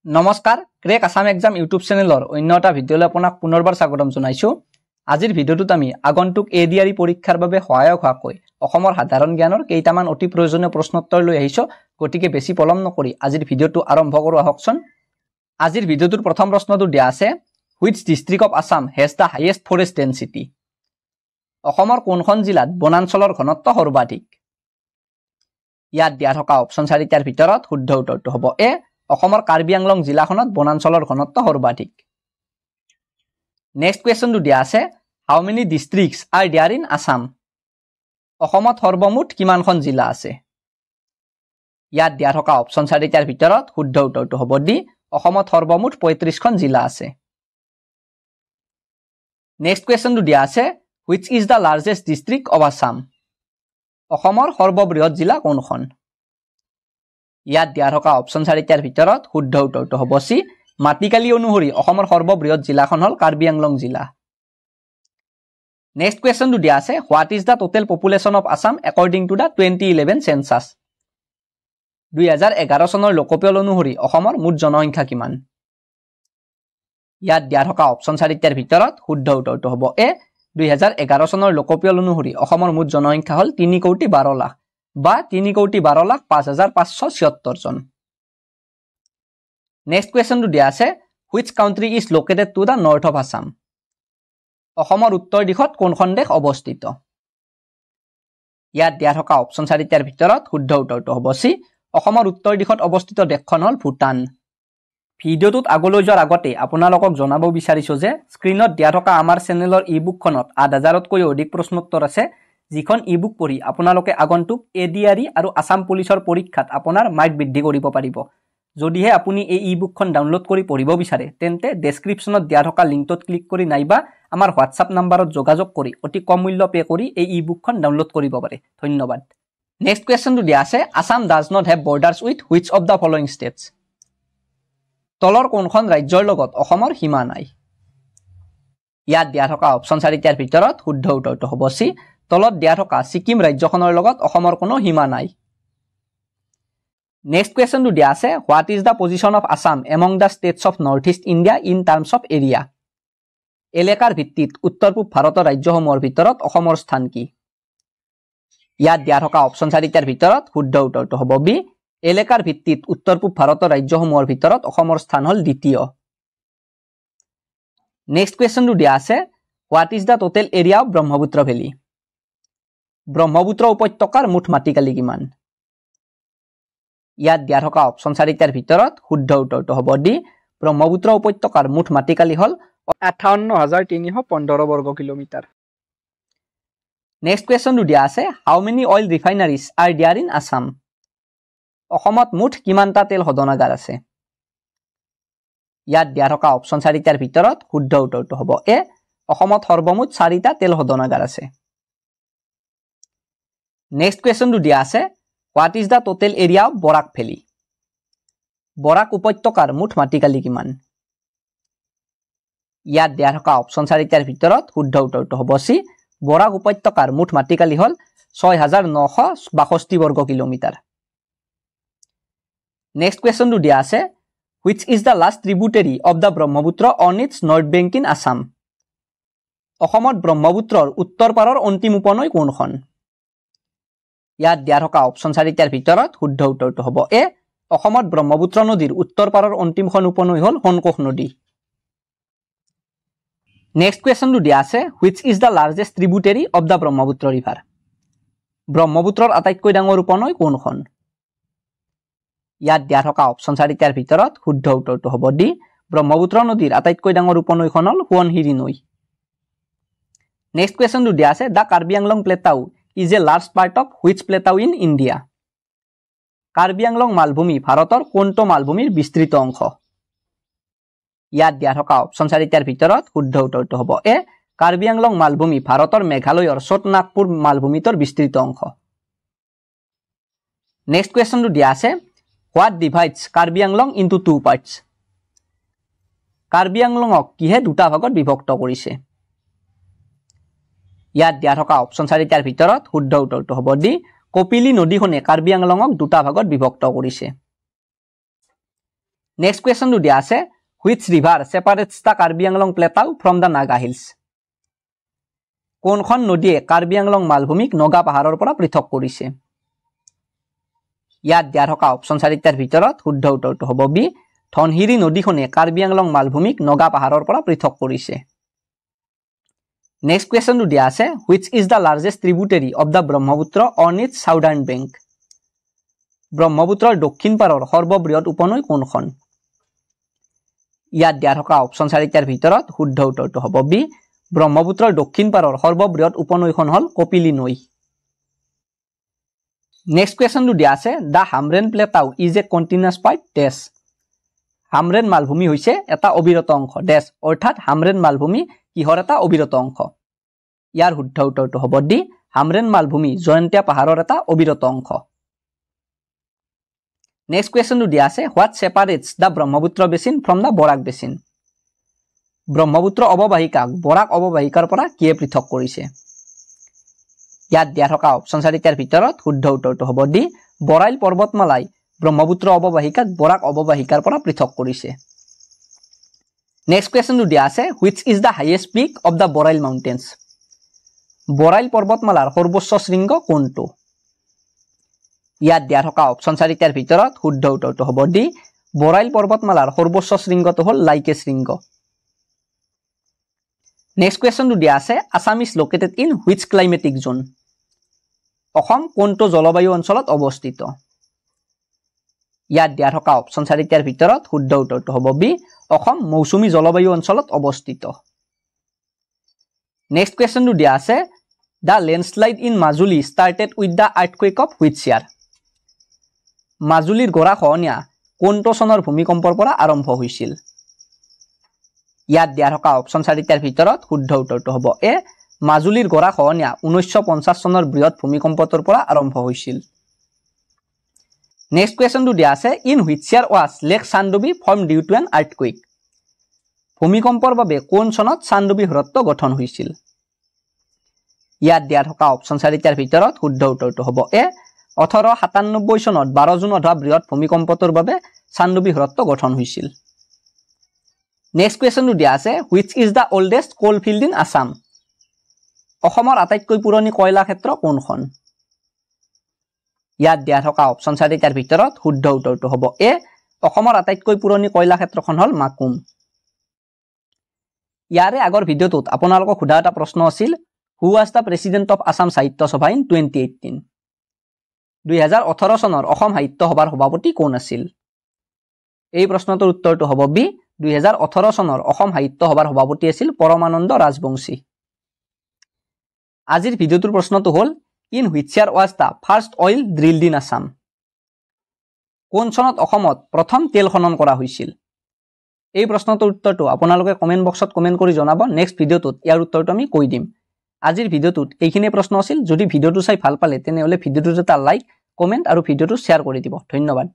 নমস্কাৰ crack Assam exam YouTube চেনেলৰ অন্য এটা ভিডিঅলৈ আপোনাক পুনৰবাৰ স্বাগতম জনাইছো। আজিৰ ভিডিঅ'টোত আমি আগন্তুক এডিআৰই পৰীক্ষাৰ বাবে সহায়ক হোৱাকৈ অসমৰ সাধাৰণ জ্ঞানৰ কেইটামান অতি প্ৰয়োজনীয় প্ৰশ্নোত্তৰ লৈ আহিছো। গতিকে বেছি পলম নকৰি আজিৰ ভিডিঅ'টো আৰম্ভ কৰো আহকচোন। আজিৰ ভিডিঅ'টোৰ প্ৰথম প্ৰশ্নটো দিয়া আছে, which district of Assam has the highest forest density? অসমৰ কোনখন জিলাত বনাঞ্চলৰ ঘনত্ব সৰ্বাধিক? ইয়াত দিয়া থকা অপচন 4টাৰ ভিতৰত শুদ্ধ উত্তৰটো হ'ব এ। অসমৰ কাৰ্বি আংলং জিলাখনত বনাঞ্চলৰ ঘনত্ব সৰ্বাধিক। নেক্সট কুৱেশ্যনটো দিয়া আছে, how many districts are there in Assam? অসমত সৰ্বমুঠ কিমানখন জিলা আছে? ইয়াত দিয়া থকা অপচন 4টাৰ ভিতৰত শুদ্ধ উত্তৰটো হ'ব ডি। অসমত সৰ্বমুঠ 35খন জিলা আছে। নেক্সট কুৱেশ্যনটো দিয়া আছে, which is the largest district of Assam? অসমৰ সৰ্ববৃহৎ জিলা কোনখন? ইয়াত দিয়া থকা অপচন 4টাৰ ভিতৰত শুদ্ধ উত্তৰটো হ'ব চি। মাটিকালি অনুসৰি অসমৰ সৰ্ববৃহৎ জিলাখন হ'ল কাৰ্বি আংলং জিলা। নেক্সট কুৱেশ্যনটো দিয়া আছে, what is the total population of Assam according to the 2011 census? 2011 চনৰ লোকপিয়ল অনুসৰি অসমৰ মুঠ জনসংখ্যা কিমান? ইয়াত দিয়া থকা অপচন 4টাৰ ভিতৰত শুদ্ধ উত্তৰটো হ'ব এ। 2011 চনৰ লোকপিয়ল অনুসৰি অসমৰ মুঠ জনসংখ্যা হ'ল 3,12,00,000 বা 3,12,05,576 জন। নেক্সট কুৱেশ্যনটো দিয়া আছে, which country is located to the north of Assam? অসমৰ উত্তৰ দিশত কোনখন দেশ অৱস্থিত? ইয়াত দিয়া থকা অপচন 4টাৰ ভিতৰত শুদ্ধ উত্তৰটো হ'ব চি। অসমৰ উত্তৰ দিশত অৱস্থিত দেশখন হ'ল ভূটান। ভিডিঅ'টোত আগলৈ যোৱাৰ আগতে আপোনালোকক জনাব বিচাৰিছো যে স্ক্ৰীনত দিয়া থকা আমাৰ চেনেলৰ ইবুকখনত 8,000তকৈও অধিক প্ৰশ্নোত্তৰ আছে, যিখন ইবুক পঢ়ি আপোনালোকে আগন্তুক এডিআৰই আৰু আসাম পুলিচৰ পৰীক্ষাত আপোনাৰ মাৰ্ক বৃদ্ধি কৰিব পাৰিব। যদিহে আপুনি এই ইবুকখন ডাউনলোড কৰি পঢ়িব বিচাৰে তেন্তে ডেছক্ৰিপশ্যনত দিয়া থকা লিংকটোত ক্লিক কৰি নাইবা আমাৰ হোৱাটছআপ নাম্বাৰত যোগাযোগ কৰি অতি কম মূল্য পে' কৰি এই ইবুকখন ডাউনলোড কৰিব পাৰে। ধন্যবাদ। নেক্সট কুৱেশ্যনটো দিয়া আছে, Assam does not have borders with which of the following states? তলৰ কোনখন ৰাজ্যৰ লগত অসমৰ সীমা নাই? ইয়াত দিয়া থকা অপচন 4টাৰ ভিতৰত শুদ্ধ উত্তৰটো হ'ব চি। তলত দিয়া থকা ছিকিম ৰাজ্যখনৰ লগত অসমৰ কোনো সীমা নাই। নেক্সট কুৱেশ্যনটো দিয়া আছে, what is the position of Assam among the states of north east India in terms of area? এলেকাৰ ভিত্তিত উত্তৰ পূব ভাৰতৰ ৰাজ্যসমূহৰ ভিতৰত অসমৰ স্থান কি? ইয়াত দিয়া থকা অপচন 4টাৰ ভিতৰত শুদ্ধ উত্তৰটো হ'ব বি। এলেকাৰ ভিত্তিত উত্তৰ পূব ভাৰতৰ ৰাজ্যসমূহৰ ভিতৰত অসমৰ স্থান হ'ল দ্বিতীয়। নেক্সট কুৱেশ্যনটো দিয়া আছে, what is the total area of Brahmaputra valley? Brahmaputra উপত্যকাৰ মুঠ মাটিকালি কিমান? ইয়াত দিয়া থকা অপচন 4টাৰ ভিতৰত শুদ্ধ উত্তৰটো হ'ব ডি। ব্ৰহ্মপুত্ৰ উপত্যকাৰ মুঠ মাটিকালি হ'ল 58,315 বৰ্গ কিলোমিটাৰ। নেক্সট কুৱেশ্যনটো দিয়া আছে, how many oil refineries are there in Assam? অসমত মুঠ কিমানটা তেল শোধনাগাৰ আছে? ইয়াত দিয়া থকা অপচন 4টাৰ ভিতৰত শুদ্ধ উত্তৰটো হ'ব এ। অসমত সৰ্বমুঠ 4টা তেল শোধনাগাৰ আছে। নেক্সট কুৱেশ্যনটো দিয়া আছে, what is the total area of Barak valley? Barak উপত্যকাৰ মুঠ মাটিকালি কিমান? ইয়াত দিয়া থকা অপচন 4টাৰ ভিতৰত শুদ্ধ উত্তৰটো হ'ব চি। বৰাক উপত্যকাৰ মুঠ মাটিকালি হ'ল 6,962 বৰ্গ কিলোমিটাৰ। নেক্সট কুৱেশ্যনটো দিয়া আছে, which is the last tributary of the Brahmaputra on its north bank in Assam? অসমত ব্ৰহ্মপুত্ৰৰ উত্তৰ পাৰৰ অন্তিম উপনৈ কোনখন? ইয়াত দিয়া থকা অপচন 4টাৰ ভিতৰত শুদ্ধ উত্তৰটো হ'ব এ। অসমত ব্ৰহ্মপুত্ৰ নদীৰ উত্তৰ পাৰৰ অন্তিমখন উপনৈ হ'ল সোণকোষ নদী। নেক্সট কুৱেশ্যনটো দিয়া আছে, which is the largest tributary of the Brahmaputra river? ব্ৰহ্মপুত্ৰৰ আটাইতকৈ ডাঙৰ উপনৈ কোনখন? ইয়াত দিয়া থকা অপচন 4টাৰ ভিতৰত শুদ্ধ উত্তৰটো হ'ব ডি। ব্ৰহ্মপুত্ৰ নদীৰ আটাইতকৈ ডাঙৰ উপনৈখন হ'ল সোৱণশিৰি নৈ। নেক্সট কুৱেশ্যনটো দিয়া আছে, the Karbi Anglong plateau is a large part of which plateau in India? Karbi Anglong মালভূমি ভাৰতৰ কোনটো মালভূমিৰ বিস্তৃত অংশ? ইয়াত দিয়া থকা অপচন 4টাৰ ভিতৰত শুদ্ধ উত্তৰটো হ'ব এ। কাৰ্বি আংলং মালভূমি ভাৰতৰ মেঘালয়ৰ ছোট নাগপুৰ মালভূমিটোৰ বিস্তৃত অংশ। নেক্সট কুৱেশ্যনটো দিয়া আছে, what divides Karbi Anglong into 2 parts? Karbi আংলঙক কিহে দুটা ভাগত বিভক্ত কৰিছে? ইয়াত দিয়া থকা অপচন 4টাৰ ভিতৰত শুদ্ধ উত্তৰটো হ'ব ডি। কপিলী নদীখনে কাৰ্বি আংলঙক দুটা ভাগত বিভক্ত কৰিছে। নেক্সট কুৱেশ্যনটো দিয়া আছে which river separates the Karbi Anglong plateau from the Naga hills কোনখন নদীয়ে কাৰ্বি আংলং মালভূমিক নগা পাহাৰৰ পৰা পৃথক কৰিছে ইয়াত দিয়া থকা অপচন 4টাৰ ভিতৰত শুদ্ধ উত্তৰটো হ'ব বি ধনশিৰি নদীখনে কাৰ্বি আংলং মালভূমিক নগা পাহাৰৰ পৰা পৃথক কৰিছে নেক্সট কুৱেশ্যনটো দিয়া আছে which is the largest tributary of the Brahmaputra on its southern bank ব্ৰহ্মপুত্ৰৰ দক্ষিণ পাৰৰ সৰ্ববৃহৎ উপনৈ কোনখন ইয়াত দিয়া থকা অপচন 4টাৰ ভিতৰত শুদ্ধ উত্তৰটো হ'ব বি ব্ৰহ্মপুত্ৰৰ দক্ষিণ পাৰৰ সৰ্ববৃহৎ উপনৈখন হ'ল কপিলী নৈ নেক্সট কুৱেশ্যনটো দিয়া আছে the Hamren plateau is a continuous পাইপ ডেছ হামৰেন মালভূমি হৈছে এটা অবিৰত অংশ ডেছ অৰ্থাৎ হামৰেন মালভূমি কিহৰ এটা অবিৰত অংশ ইয়াৰ শুদ্ধ উত্তৰটো হ'ব ডি হামৰেন মালভূমি জয়ন্তীয়া পাহাৰৰ এটা অবিৰত অংশ নেক্সট কুৱেশ্যনটো দিয়া আছে what separates the Brahmaputra basin from the Barak basin Brahmaputra অৱবাহিকাক বৰাক অৱবাহিকাৰ পৰা কিয়ে পৃথক কৰিছে ইয়াত দিয়া থকা অপচন 4টাৰ ভিতৰত শুদ্ধ উত্তৰটো হ'ব ডি বৰাইল পৰ্বতমালাই ব্ৰহ্মপুত্ৰ অৱবাহিকাক বৰাক অৱবাহিকাৰ পৰা পৃথক কৰিছে নেক্সট কুৱেশ্যনটো দিয়া আছে which is the highest peak of the Barail mountains Barail পৰ্বতমালাৰ সৰ্বোচ্চ শৃংগ কোনটো ইয়াত দিয়া থকা অপচন 4টাৰ ভিতৰত শুদ্ধ উত্তৰটো হ'ব ডি বৰাইল পৰ্বতমালাৰ সৰ্বোচ্চ শৃংগটো হ'ল লাইকে শৃংগ নেক্সট কুৱেশ্যনটো দিয়া আছে Assam is located in which climatic zone Assam কোনটো জলবায়ু অঞ্চলত অৱস্থিত ইয়াত দিয়া থকা অপচন 4টাৰ ভিতৰত শুদ্ধ উত্তৰটো হ'ব বি অসম মৌচুমী জলবায়ু অঞ্চলত অৱস্থিত নেক্সট কুৱেশ্যনটো দিয়া আছে the landslide in Majuli started with the earthquake of which ইয়াৰ মাজুলীৰ গৰাখহনীয়া কোনটো চনৰ ভূমিকম্পৰ পৰা আৰম্ভ হৈছিল ইয়াত দিয়া থকা অপচন 4টাৰ ভিতৰত শুদ্ধ উত্তৰটো হ'ব এ মাজুলীৰ গৰাখহনীয়া 1950 চনৰ বৃহৎ ভূমিকম্পৰ পৰা আৰম্ভ হৈছিল নেক্সট কুৱেশ্যনটো দিয়া আছে in which year was lake Chandubi form due to an earthquake ভূমিকম্পৰ বাবে কোন চনত চান্দবী হ্ৰদ গঠন হৈছিল ইয়াত দিয়া থকা অপচন 4টাৰ ভিতৰত শুদ্ধ উত্তৰটো হ'ব এ 1897 চনত 12 জুনত হোৱা বৃহৎ ভূমিকম্পৰ বাবে চান্দবী হ্ৰদ গঠন হৈছিল নেক্সট কুৱেশ্যনটো দিয়া আছে which is the oldest coal field in Assam অসমৰ আটাইতকৈ পুৰণি কয়লা ক্ষেত্ৰ কোনখন ইয়াত দিয়া থকা অপচন 4টাৰ ভিতৰত শুদ্ধ উত্তৰটো হ'ব এ অসমৰ আটাইতকৈ পুৰণি কয়লা ক্ষেত্ৰখন হ'ল মাকুম ইয়াৰে আগৰ ভিডিঅ'টোত আপোনালোকক সোধা এটা প্ৰশ্ন আছিল who was the president of Assam সাহিত্য সভা ইন 2018 2018 চনৰ অসম সাহিত্য সভাৰ সভাপতি কোন আছিল এই প্ৰশ্নটোৰ উত্তৰটো হ'ব বি 2018 চনৰ অসম সাহিত্য সভাৰ সভাপতি আছিল পৰমানন্দ ৰাজবংশী আজিৰ ভিডিঅ'টোৰ প্ৰশ্নটো হ'ল in which year was the first oil drilled in Assam কোন চনত অসমত প্ৰথম তেল খনন কৰা হৈছিল এই প্ৰশ্নটোৰ উত্তৰটো আপোনালোকে কমেন্ট বক্সত কমেন্ট কৰি জনাব নেক্সট ভিডিঅ'টোত ইয়াৰ উত্তৰটো আমি কৈ দিম আজিৰ ভিডিঅ'টোত এইখিনি প্ৰশ্ন আছিল যদি ভিডিঅ'টো চাই ভাল পালে তেনেহলে ভিডিঅ'টোত এটা লাইক কমেন্ট আৰু ভিডিঅ'টো শ্বেয়াৰ কৰি দিব ধন্যবাদ